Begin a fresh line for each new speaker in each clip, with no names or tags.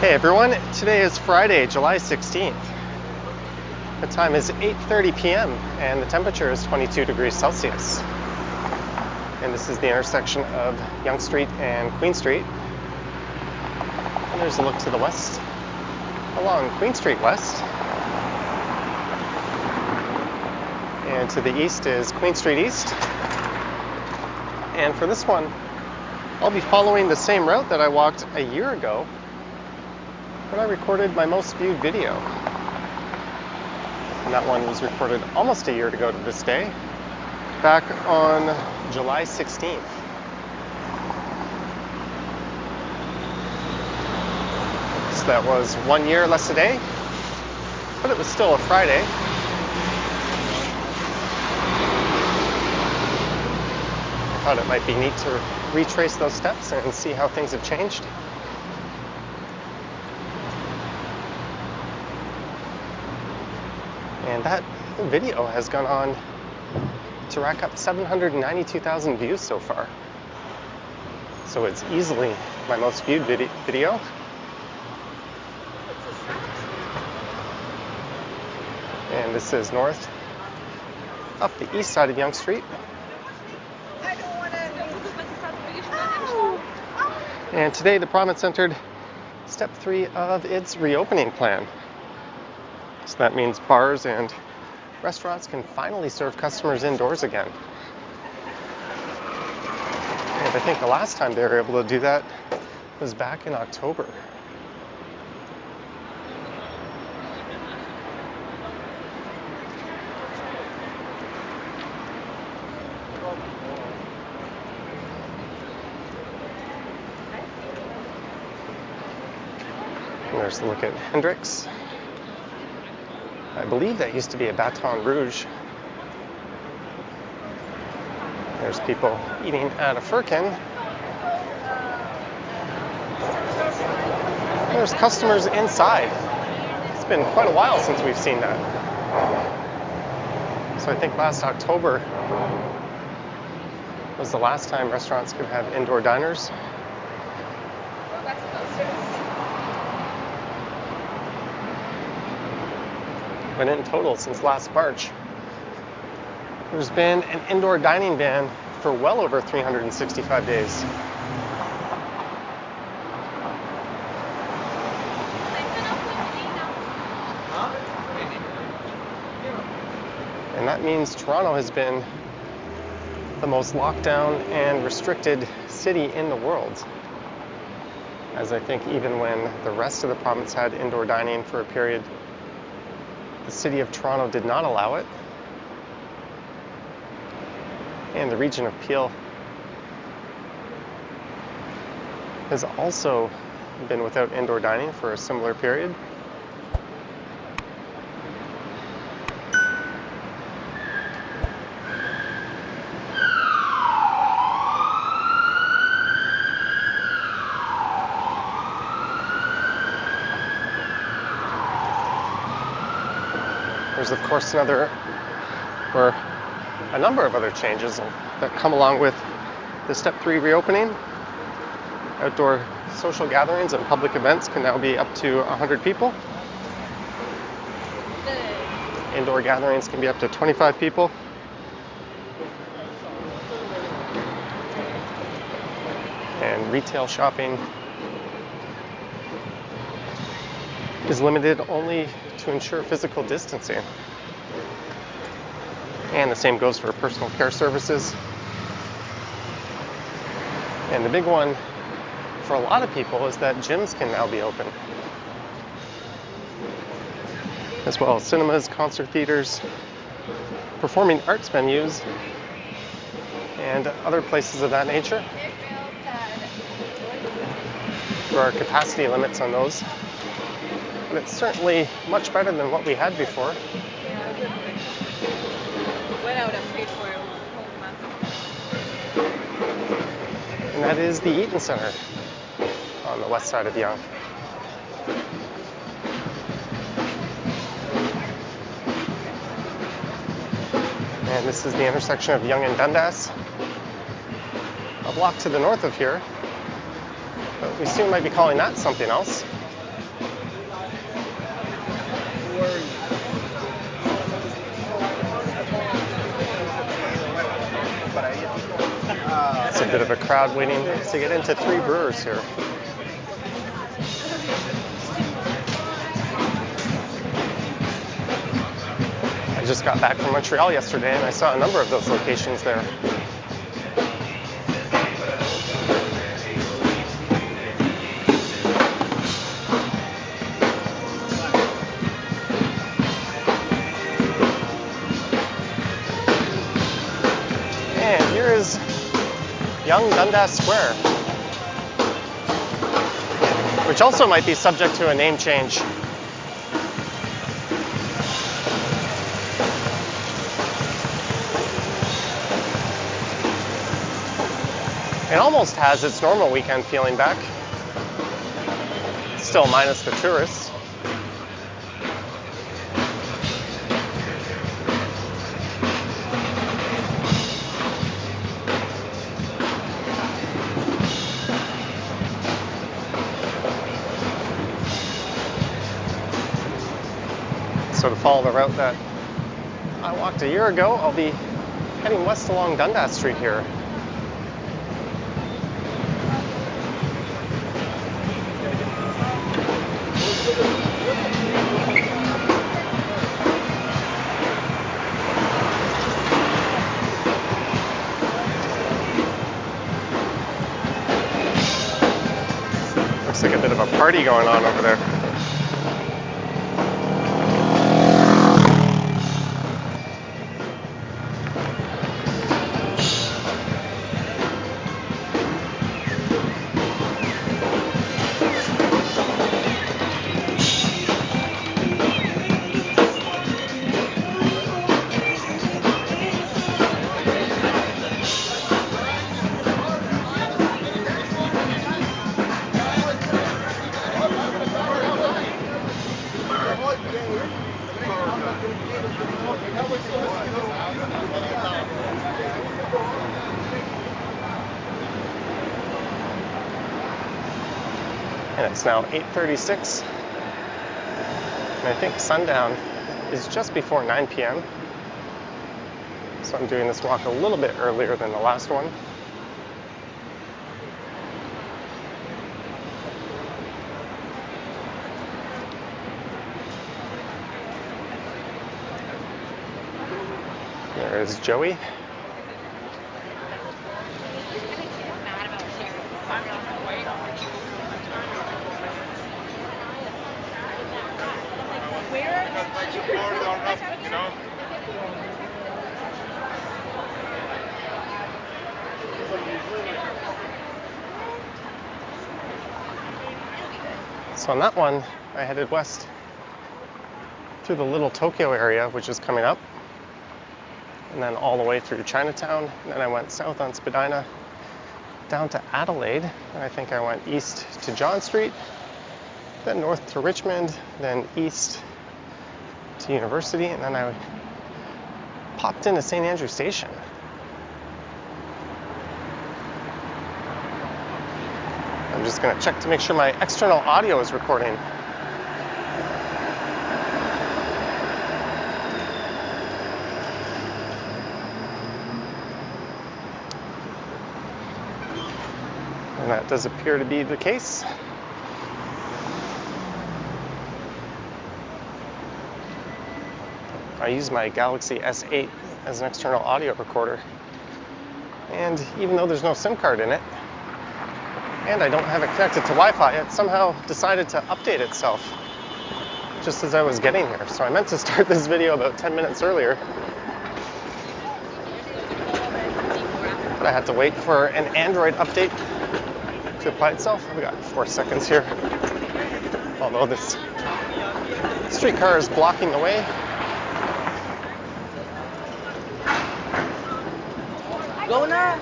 Hey everyone, today is Friday, July 16th. The time is 8:30 p.m. and the temperature is 22 degrees Celsius. And this is the intersection of Yonge Street and Queen Street. And there's a look to the west along Queen Street West. And to the east is Queen Street East. And for this one, I'll be following the same route that I walked a year ago when I recorded my most viewed video. And that one was recorded almost a year ago to this day, back on July 16th. So that was 1 year less a day, but it was still a Friday. I thought it might be neat to retrace those steps and see how things have changed. And that video has gone on to rack up 792,000 views so far. So it's easily my most viewed video. And this is north, up the east side of Yonge Street. And today the province entered step 3 of its reopening plan. So that means bars and restaurants can finally serve customers indoors again. And I think the last time they were able to do that was back in October. And there's a look at Hendrix. I believe that used to be a Baton Rouge. There's people eating at a Firkin. There's customers inside. It's been quite a while since we've seen that. So I think last October was the last time restaurants could have indoor diners. But in total, since last March, there's been an indoor dining ban for well over 365 days. And that means Toronto has been the most locked down and restricted city in the world. As I think even when the rest of the province had indoor dining for a period, the city of Toronto did not allow it. And the region of Peel has also been without indoor dining for a similar period. There's of course a number of other changes that come along with the Step 3 reopening. Outdoor social gatherings and public events can now be up to 100 people. Indoor gatherings can be up to 25 people. And retail shopping is limited only to ensure physical distancing. And the same goes for personal care services. And the big one for a lot of people is that gyms can now be open, as well as cinemas, concert theaters, performing arts venues, and other places of that nature. There are capacity limits on those, but it's certainly much better than what we had before. And that is the Eaton Centre on the west side of Yonge. And this is the intersection of Yonge and Dundas. A block to the north of here, but we soon might be calling that something else. It's a bit of a crowd waiting to get into Three Brewers here. I just got back from Montreal yesterday and I saw a number of those locations there. And here is Yonge Dundas Square, which also might be subject to a name change. It almost has its normal weekend feeling back, still minus the tourists. So to follow the route that I walked a year ago, I'll be heading west along Dundas Street here. Looks like a bit of a party going on over there. And it's now 8:36, and I think sundown is just before 9 p.m. So I'm doing this walk a little bit earlier than the last one. There is Joey. So on that one, I headed west through the Little Tokyo area, which is coming up, and then all the way through Chinatown. And then I went south on Spadina down to Adelaide, and I think I went east to John Street, then north to Richmond, then east to University, and then I popped into St. Andrew Station. I'm just going to check to make sure my external audio is recording. And that does appear to be the case. I use my Galaxy S8 as an external audio recorder. And even though there's no SIM card in it, and I don't have it connected to Wi-Fi, it somehow decided to update itself just as I was getting here. So I meant to start this video about 10 minutes earlier, but I had to wait for an Android update to apply itself. I've got 4 seconds here, although this streetcar is blocking the way.
Go now.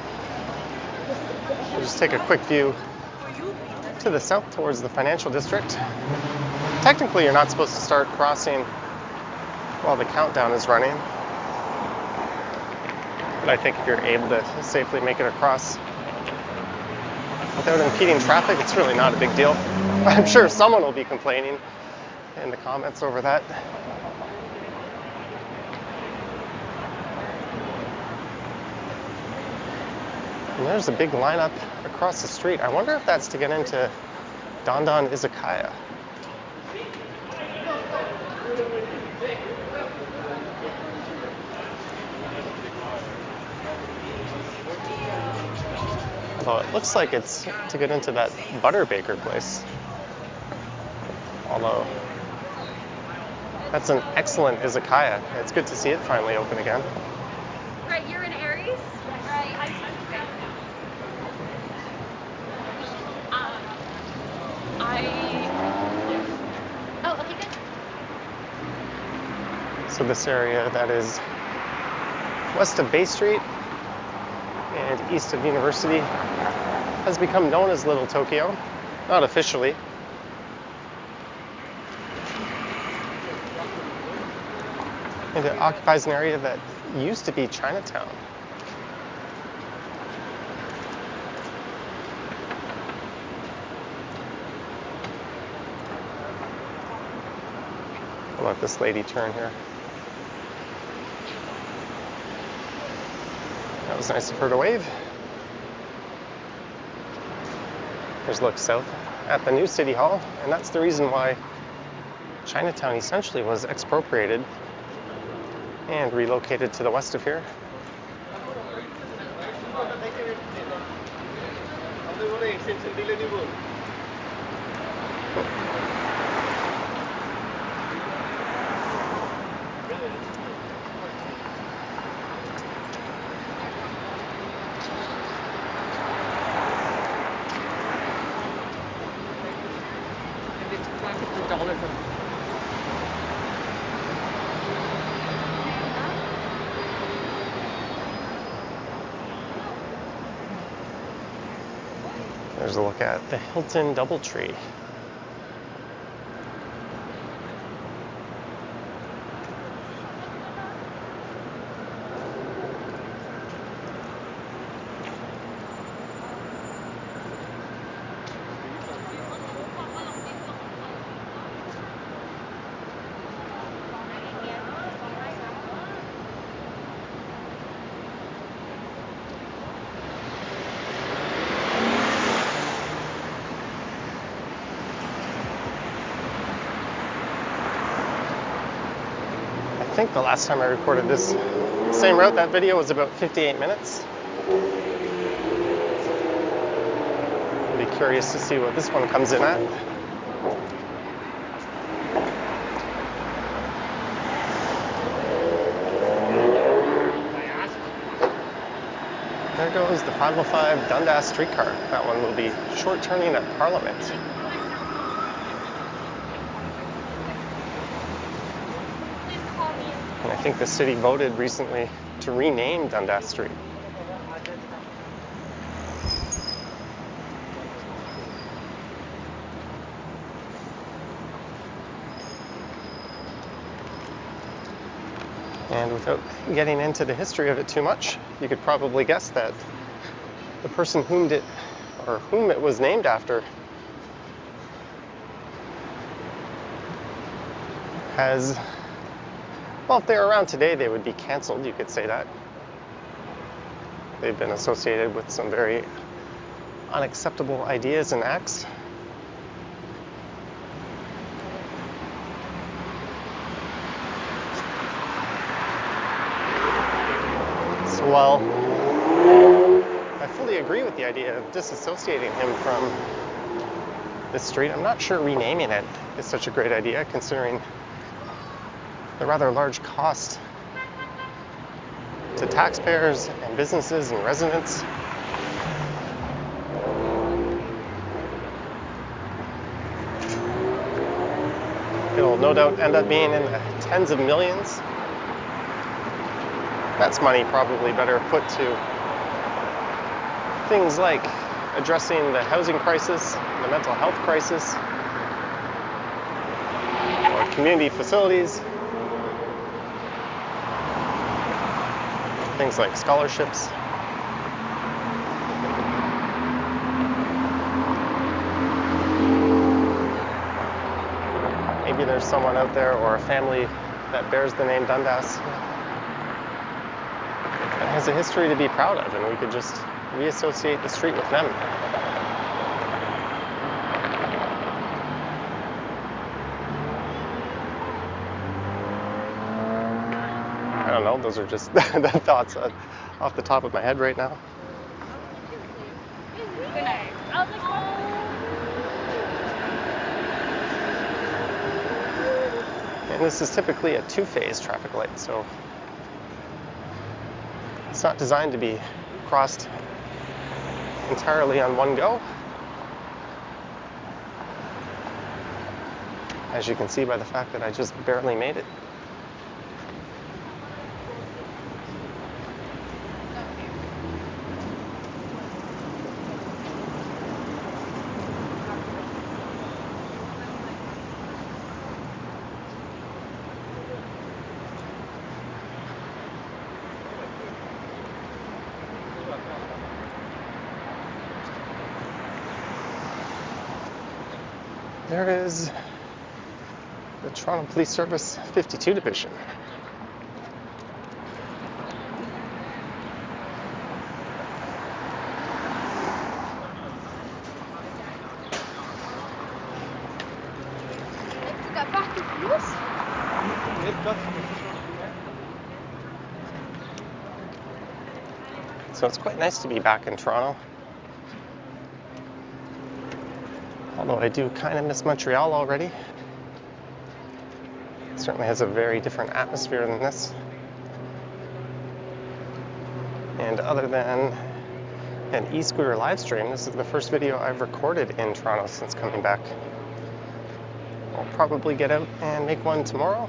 We'll just take a quick view to the south towards the financial district. Technically, you're not supposed to start crossing while the countdown is running, but I think if you're able to safely make it across without impeding traffic, it's really not a big deal. I'm sure someone will be complaining in the comments over that. And there's a big lineup across the street. I wonder if that's to get into Dondan Izakaya. Although it looks like it's to get into that butter baker place. Although that's an excellent izakaya. It's good to see it finally open again.
Right, you're in Aries? Right. Oh, okay, good.
So this area that is west of Bay Street and east of University has become known as Little Tokyo. Not officially. And it occupies an area that used to be Chinatown. I'll let this lady turn here. That was nice of her to wave. Here's a look south at the new City Hall, and that's the reason why Chinatown essentially was expropriated and relocated to the west of here. There's a look at the Hilton Doubletree. I think the last time I recorded this same route, that video was about 58 minutes. I'll be curious to see what this one comes in at. There goes the 505 Dundas streetcar. That one will be short turning at Parliament. And I think the city voted recently to rename Dundas Street. And without getting into the history of it too much, you could probably guess that the person whom it was named after has, well, if they were around today, they would be canceled, you could say that. They've been associated with some very unacceptable ideas and acts. So while I fully agree with the idea of disassociating him from this street, I'm not sure renaming it is such a great idea, considering the rather large cost to taxpayers and businesses and residents. It'll no doubt end up being in the tens of millions. That's money probably better put to things like addressing the housing crisis, the mental health crisis, or community facilities, things like scholarships. Maybe maybe there's someone out there or a family that bears the name Dundas that has a history to be proud of, and we could just reassociate the street with them. I don't know, those are just the thoughts off the top of my head right now.
Good night. I was like,
And this is typically a two-phase traffic light, so it's not designed to be crossed entirely on one go. As you can see by the fact that I just barely made it. There is the Toronto Police Service 52 Division. So it's quite nice to be back in Toronto. Although I do kind of miss Montreal already. It certainly has a very different atmosphere than this. And other than an e-scooter live stream, this is the first video I've recorded in Toronto since coming back. I'll probably get out and make one tomorrow.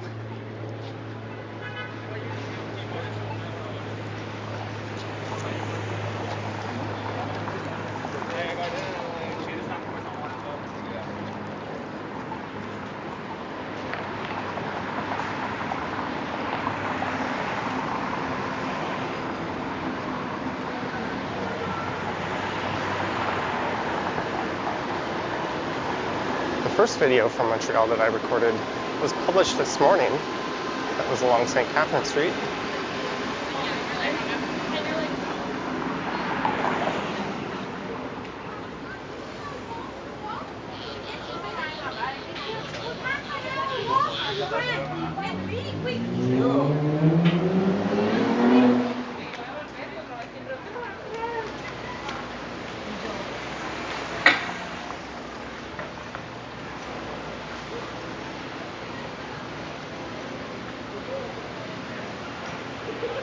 The first video from Montreal that I recorded was published this morning. That was along St. Catherine Street.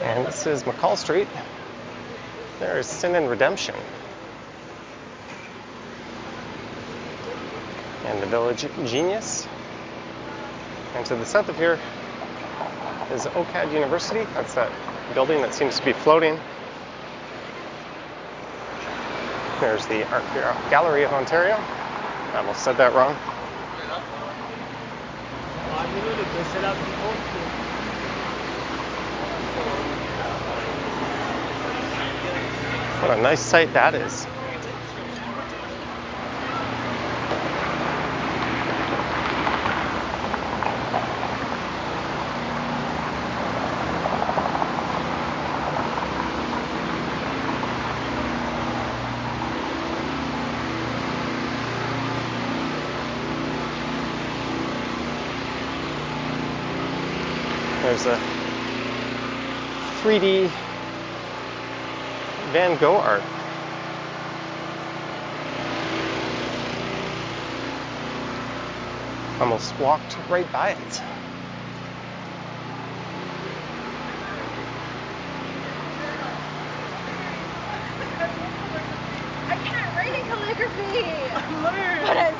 And this is McCall Street. There is Sin and Redemption. And the Village Genius. And to the south of here is OCAD University. That's that building that seems to be floating. There's the Art Gallery of Ontario. I almost said that wrong. What a nice sight that is. There's a 3D Van Gogh art. Almost walked right by it.
I can't write in calligraphy.
Learn.
But I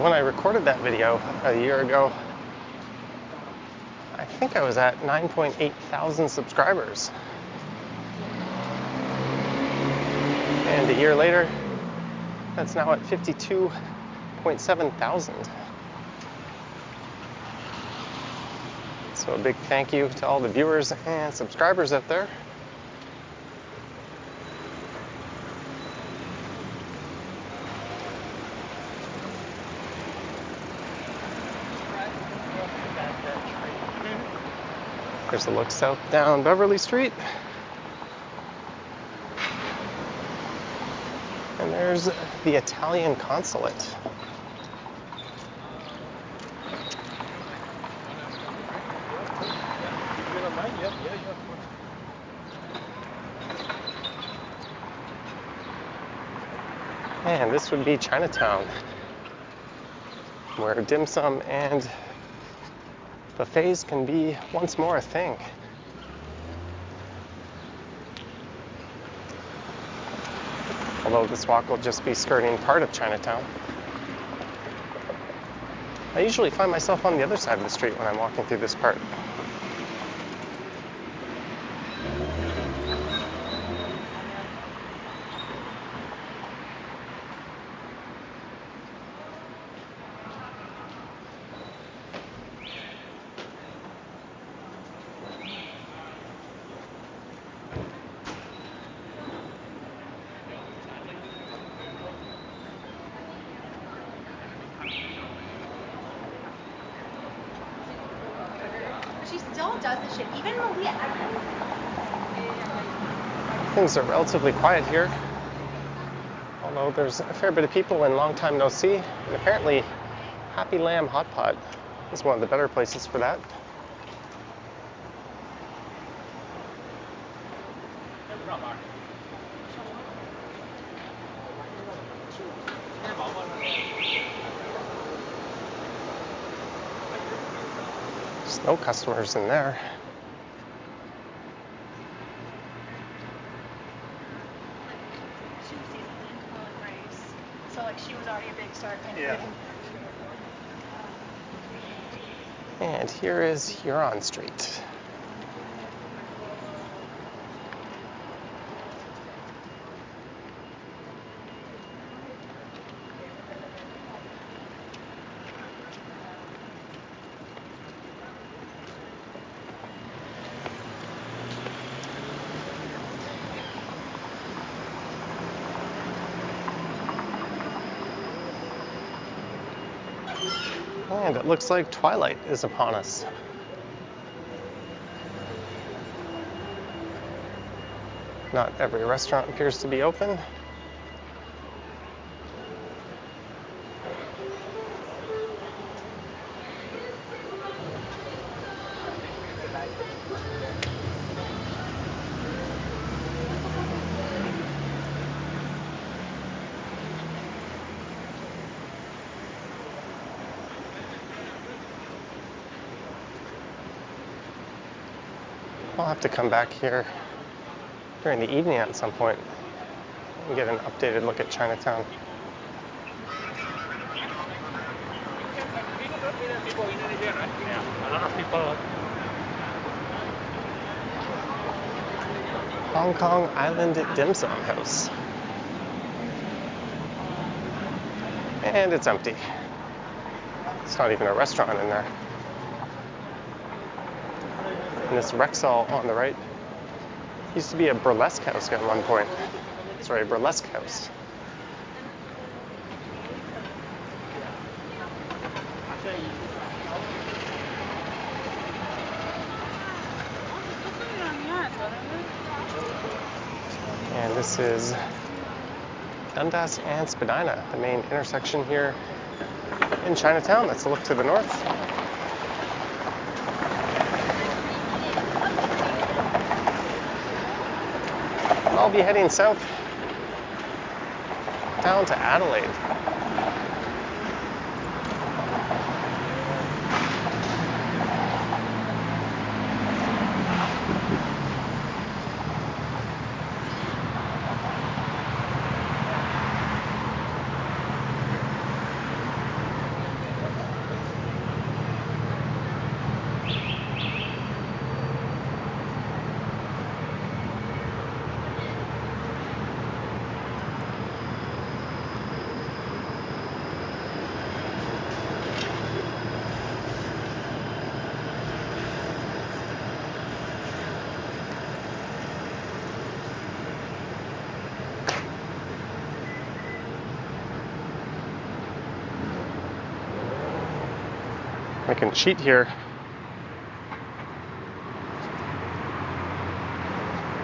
And when I recorded that video a year ago, I think I was at 9.8 thousand subscribers. And a year later, that's now at 52.7 thousand. So a big thank you to all the viewers and subscribers out there. There's a look south down Beverly Street. And there's the Italian consulate. And this would be Chinatown, where dim sum and buffets can be once more a thing. Although this walk will just be skirting part of Chinatown. I usually find myself on the other side of the street when I'm walking through this part.
She still does this shit, even when we
Things are relatively quiet here, although there's a fair bit of people in long time no see, and apparently Happy Lamb Hot Pot is one of the better places for that. There's no customers in there.
So like she was already a big star kind of thing.
And here is Huron Street. And it looks like twilight is upon us. Not every restaurant appears to be open. I'll have to come back here during the evening at some point and get an updated look at Chinatown.
Yeah, a lot of people.
Hong Kong Island Dim Sum House. And it's empty. It's not even a restaurant in there. And this Rexall on the right used to be a burlesque house at one point. Sorry, a burlesque house. And this is Dundas and Spadina, the main intersection here in Chinatown. That's a look to the north. I'll be heading south down to Adelaide. I can cheat here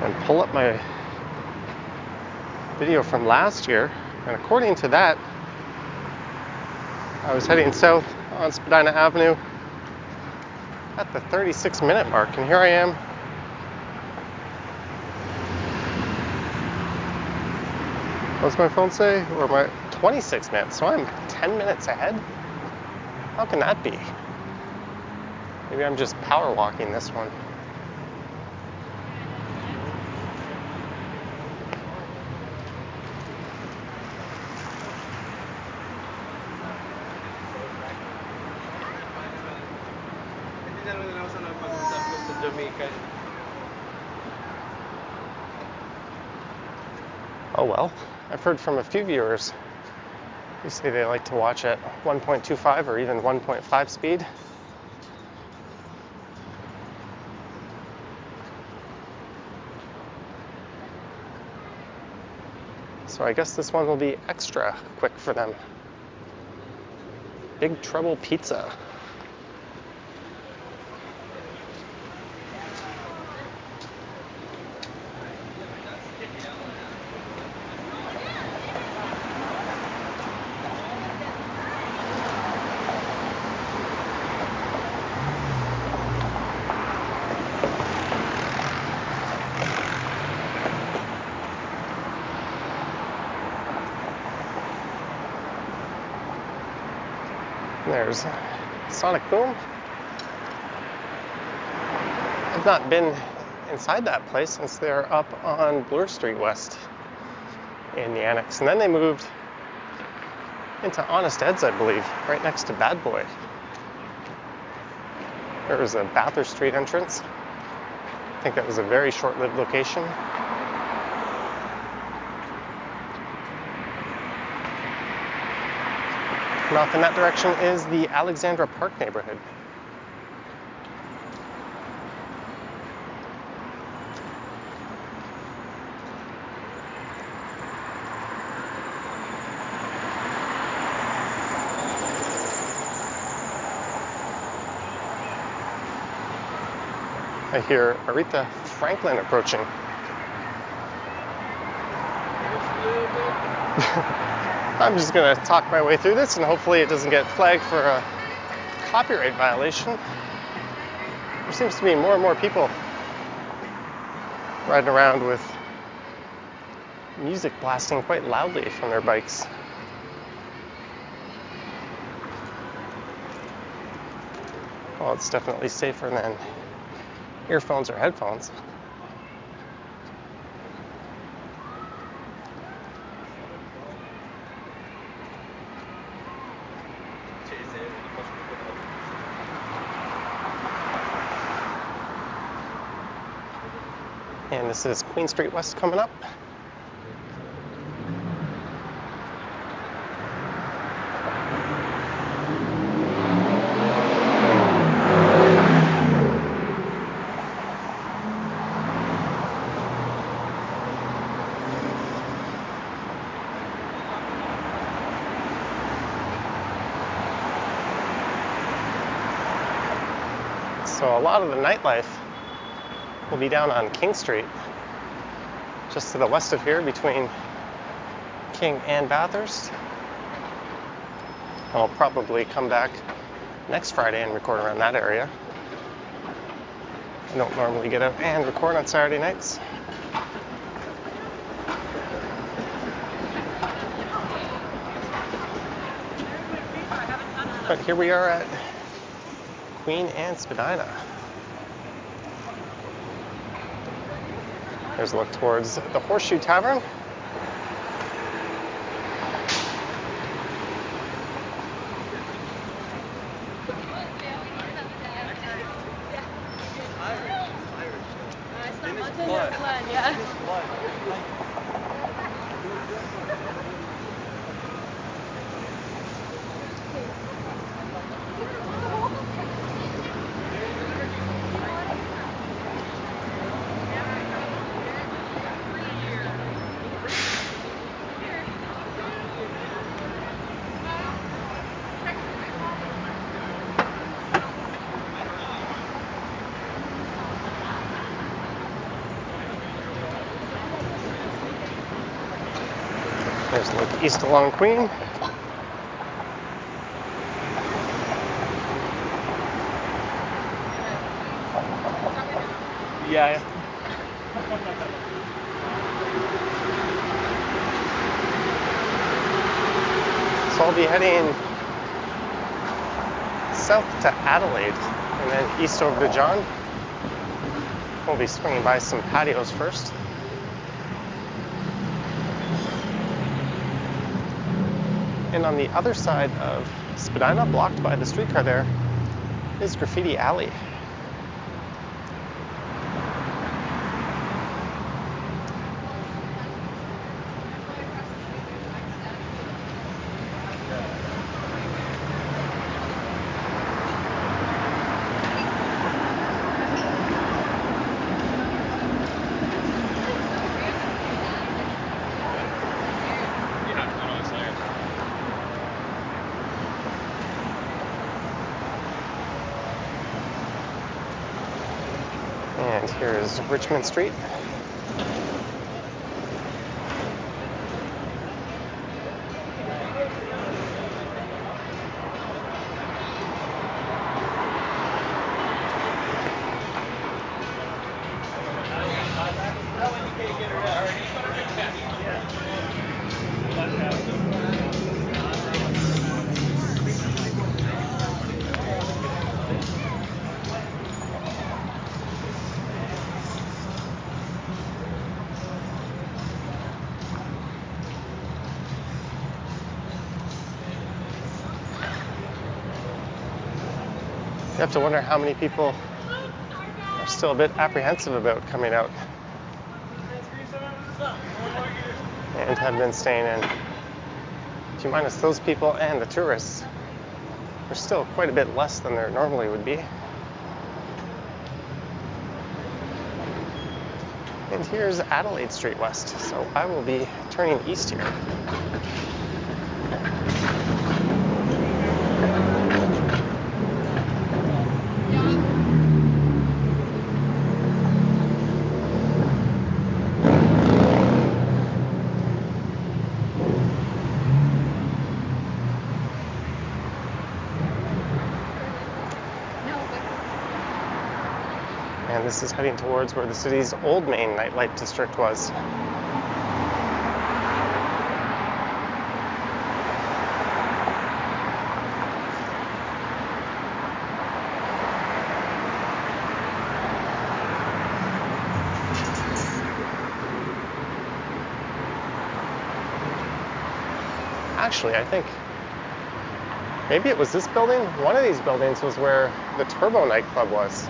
and pull up my video from last year, and according to that, I was heading south on Spadina Avenue at the 36-minute mark, and here I am what's my phone say? Or my 26 minutes, so I'm 10 minutes ahead? How can that be? Maybe I'm just power walking this one. Oh well, I've heard from a few viewers who say they like to watch at 1.25 or even 1.5 speed. So I guess this one will be extra quick for them. Big Trouble Pizza. There's Sonic Boom. I've not been inside that place since they're up on Bloor Street West in the annex. And then they moved into Honest Ed's, I believe, right next to Bad Boy. There was a Bathurst Street entrance. I think that was a very short-lived location. And off in that direction is the Alexandra Park neighborhood. I hear Aretha Franklin approaching. I'm just going to talk my way through this and hopefully it doesn't get flagged for a copyright violation. There seems to be more and more people riding around with music blasting quite loudly from their bikes. Well, it's definitely safer than earphones or headphones. And this is Queen Street West coming up. So a lot of the nightlife will be down on King Street, just to the west of here between King and Bathurst. I'll probably come back next Friday and record around that area. I don't normally get out and record on Saturday nights. But here we are at Queen and Spadina. There's a look towards the Horseshoe Tavern. There's Look East along Queen.
Yeah.
So I'll be heading south to Adelaide and then east over to John. We'll be swinging by some patios first. And on the other side of Spadina, blocked by the streetcar there, is Graffiti Alley. And here is Richmond Street. You have to wonder how many people are still a bit apprehensive about coming out and have been staying in. If you minus those people and the tourists, there's still quite a bit less than there normally would be. And here's Adelaide Street West, so I will be turning east here. And this is heading towards where the city's old main nightlife district was. Actually, I think maybe it was this building. One of these buildings was where the Turbo nightclub was.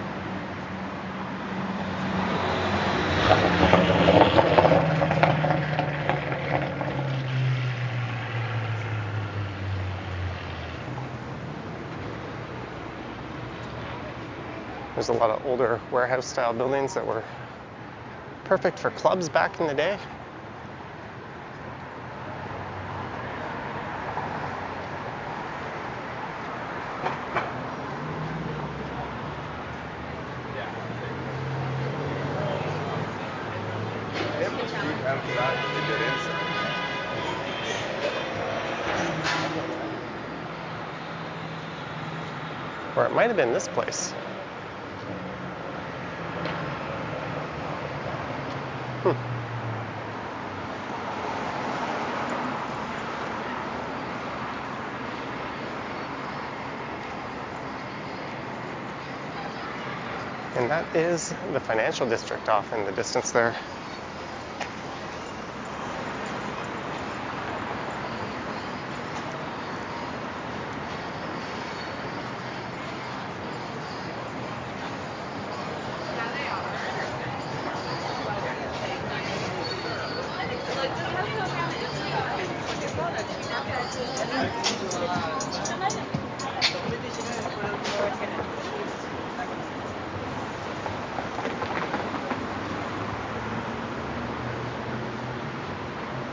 There's a lot of older warehouse-style buildings that were perfect for clubs back in the day. Or it might have been this place. And that is the financial district off in the distance there.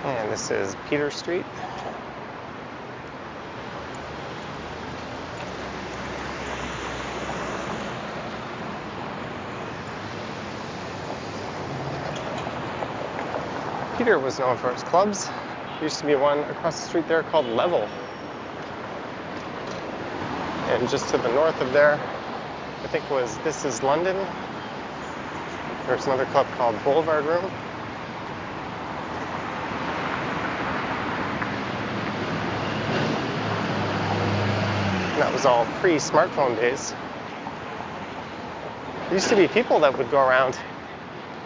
And this is Peter Street. Peter was known for his clubs, There used to be one across the street there called Level. And just to the north of there, I think was This Is London. There's another club called Boulevard Room. And that was all pre-smartphone days. There used to be people that would go around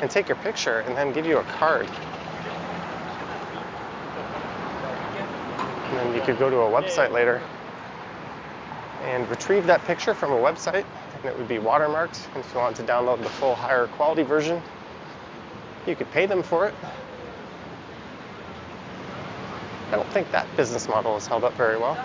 and take your picture and then give you a card. And then you could go to a website later and retrieve that picture from a website, and it would be watermarked. And if you wanted to download the full higher quality version, you could pay them for it. I don't think that business model has held up very well.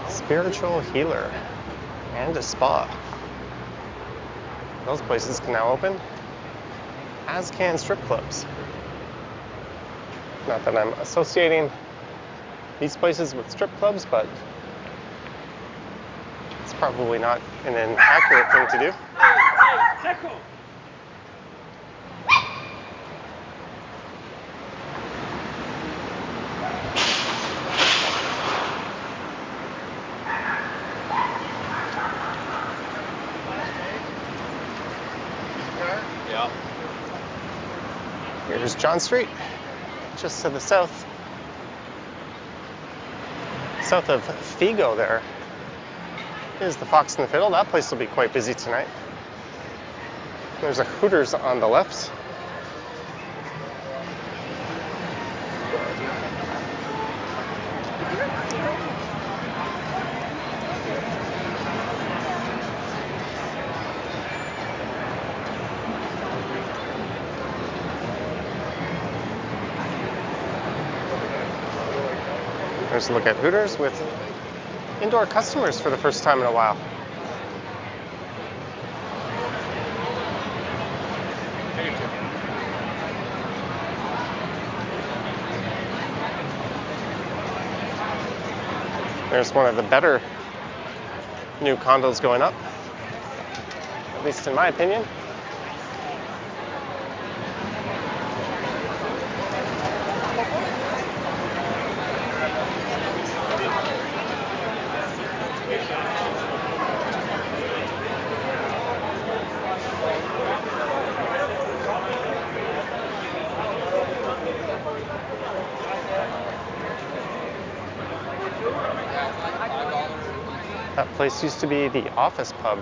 Spiritual healer and a spa. Those places can now open, as can strip clubs. Not that I'm associating these places with strip clubs, but it's probably not an inaccurate thing to do. Here's John Street, just to the south. South of Figo there is the Fox and the Fiddle. That place will be quite busy tonight. There's a Hooters on the left. There's a look at Hooters with indoor customers for the first time in a while. There's one of the better new condos going up, at least in my opinion. That place used to be the Office Pub.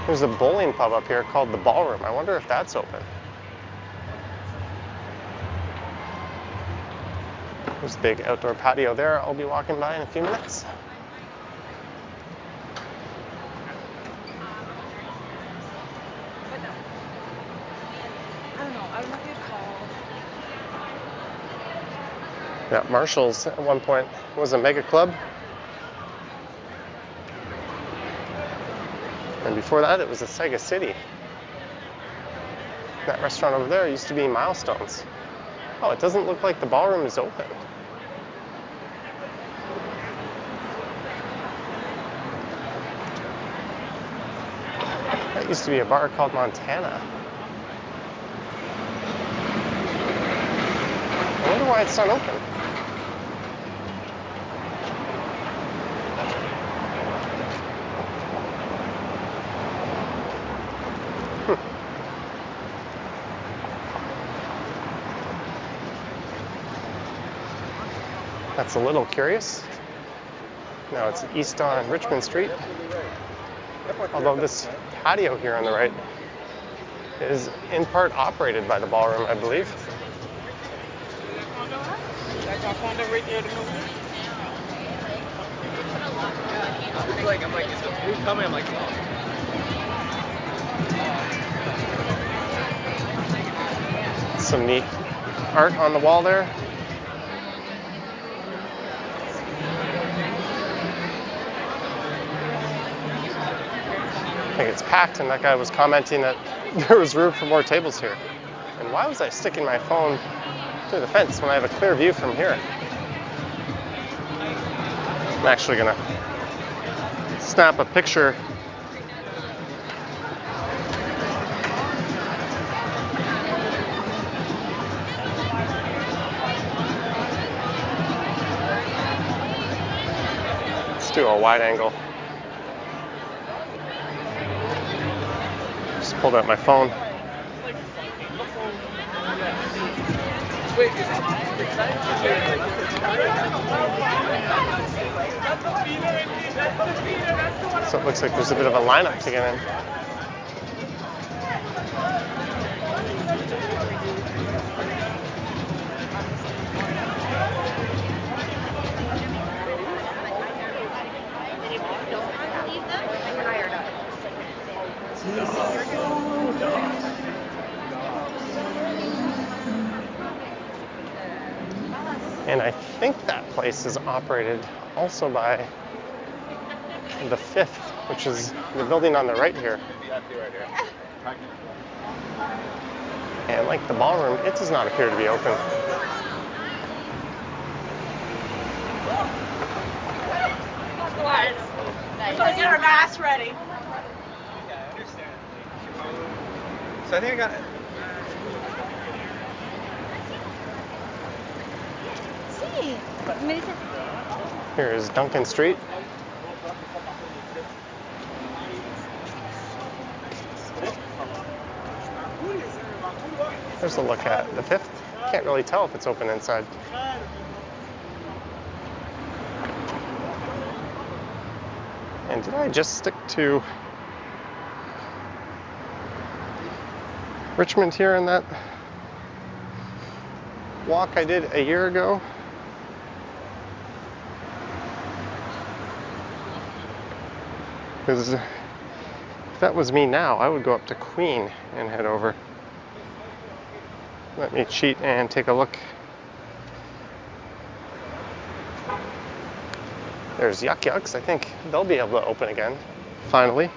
There's a bowling pub up here called the Ballroom. I wonder if that's open. There's a big outdoor patio there. I'll be walking by in a few minutes. Yeah, Marshall's at one point was a mega club. And before that, it was a Sega City. That restaurant over there used to be Milestones. Oh, it doesn't look like the Ballroom is open. That used to be a bar called Montana. I wonder why it's not open. That's a little curious. Now it's east on Richmond Street. Although this patio here on the right is in part operated by the Ballroom, I believe.
I'm like, is the food coming? I'm like, oh.
Some neat art on the wall there. I think it's packed, and that guy was commenting that there was room for more tables here. And why was I sticking my phone through the fence when I have a clear view from here? I'm actually gonna snap a picture. Let's do a wide angle. Just pulled out my phone. So it looks like there's a bit of a lineup to get in. And I think that place is operated also by the Fifth, which is the building on the right here. And like the ballroom, it does not appear to be open.
So get our mask ready.
Yeah, I understand. So I think I got it.
Sí.
Here is Duncan Street. There's a look at the Fifth. Can't really tell if it's open inside. And did I just stick to Richmond here in that walk I did a year ago? Because if that was me now, I would go up to Queen and head over. Let me cheat and take a look. There's Yuck Yucks. I think they'll be able to open again, finally.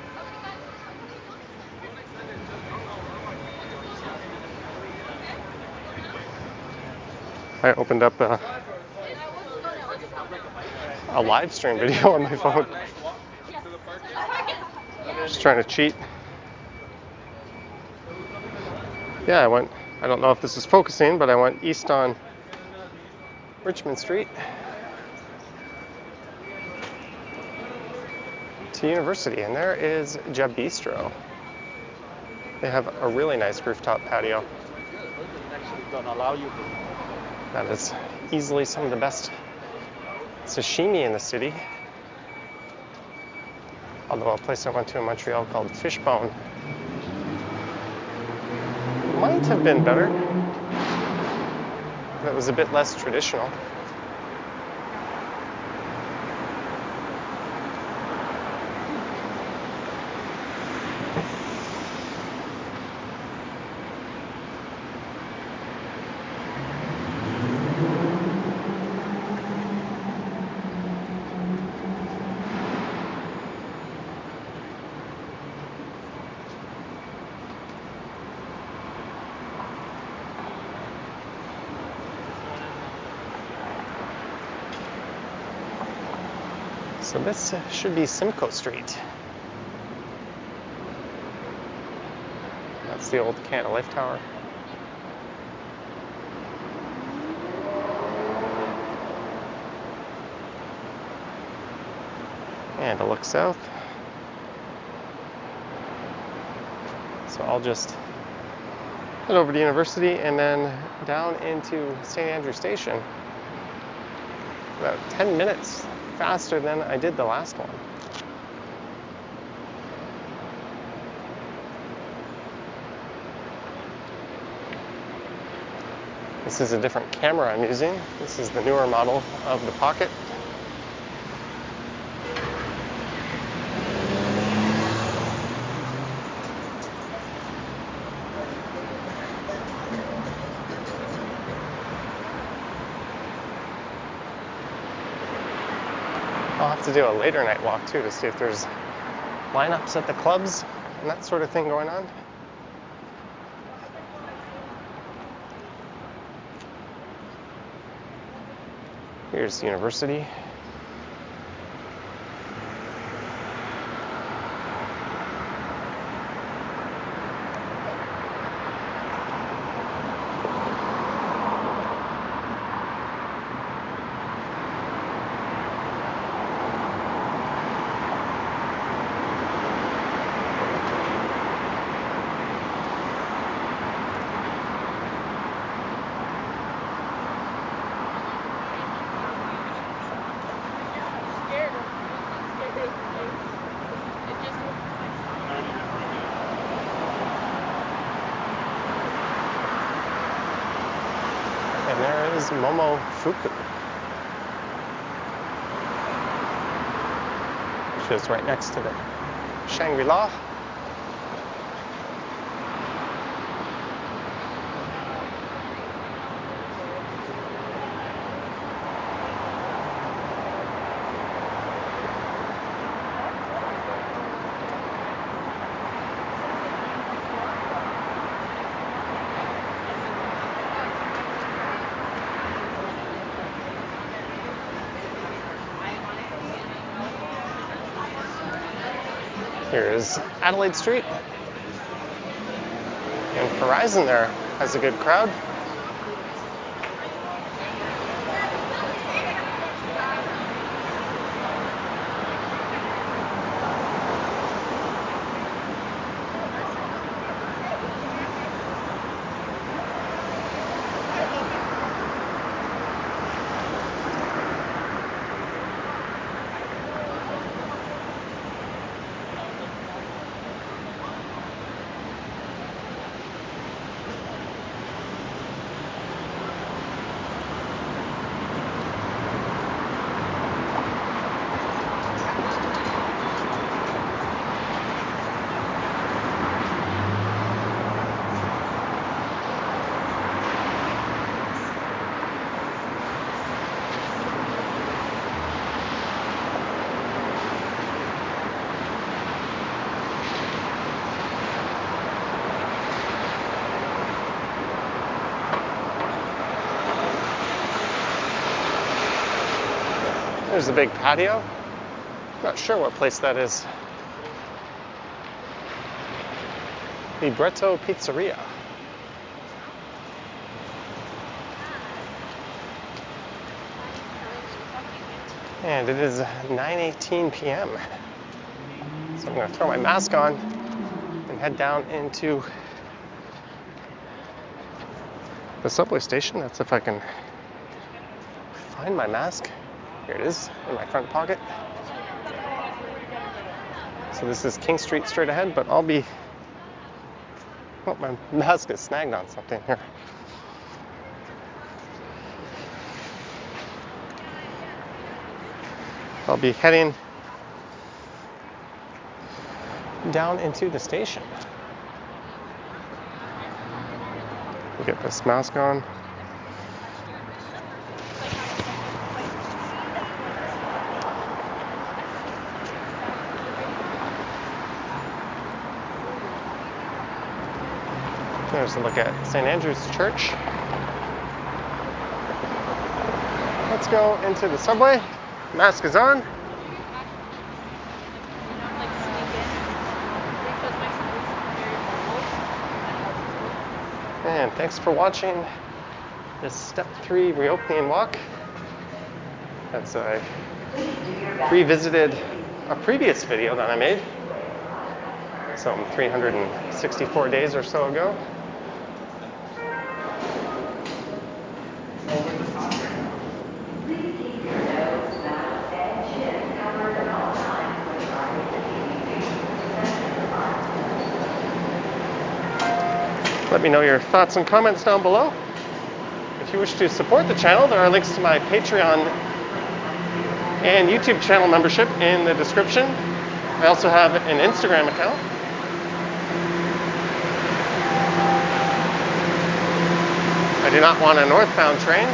I opened up a live stream video on my phone. Just trying to cheat. Yeah, I don't know if this is focusing, but I went east on Richmond Street to University, and there is Jeb Bistro. They have a really nice rooftop patio. That is easily some of the best sashimi in the city. Although a place I went to in Montreal called Fishbone might have been better. That was a bit less traditional. So this should be Simcoe Street. That's the old Canada Life Tower. And a look south. So I'll just head over to University and then down into St. Andrew Station. About 10 minutes faster than I did the last one. This is a different camera I'm using. This is the newer model of the Pocket. I'll have to do a later night walk too to see if there's lineups at the clubs and that sort of thing going on. Here's the university. And there is Momofuku, which is right next to the Shangri-La. Here is Adelaide Street. And Horizon there has a good crowd. There's a big patio. Not sure what place that is. Libretto Pizzeria. And it is 9:18 p.m. So I'm going to throw my mask on and head down into the subway station. That's if I can find my mask. Here it is in my front pocket. So this is King Street straight ahead, but I'll be... Oh, my mask is snagged on something here. I'll be heading down into the station. We'll get this mask on. There's a look at St. Andrew's Church. Let's go into the subway. Mask is on. And thanks for watching this Step 3 reopening walk. As I revisited a previous video that I made some 364 days or so ago. Let me know your thoughts and comments down below. If you wish to support the channel, there are links to my Patreon and YouTube channel membership in the description. I also have an Instagram account. I do not want a northbound train.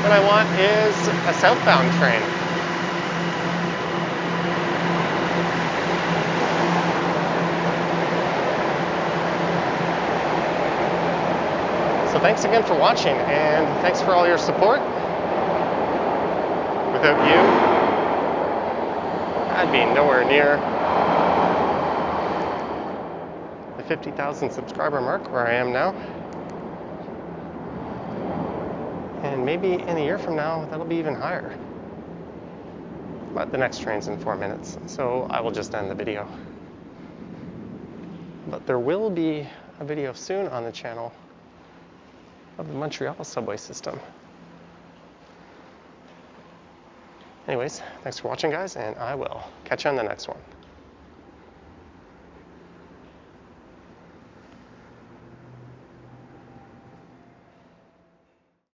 What I want is a southbound train. So thanks again for watching, and thanks for all your support. Without you, I'd be nowhere near the 50,000 subscriber mark where I am now. And maybe in a year from now, that'll be even higher. But the next train's in 4 minutes, so I will just end the video. But there will be a video soon on the channel of the Montreal subway system. Anyways, thanks for watching, guys, and I will catch you on the next one.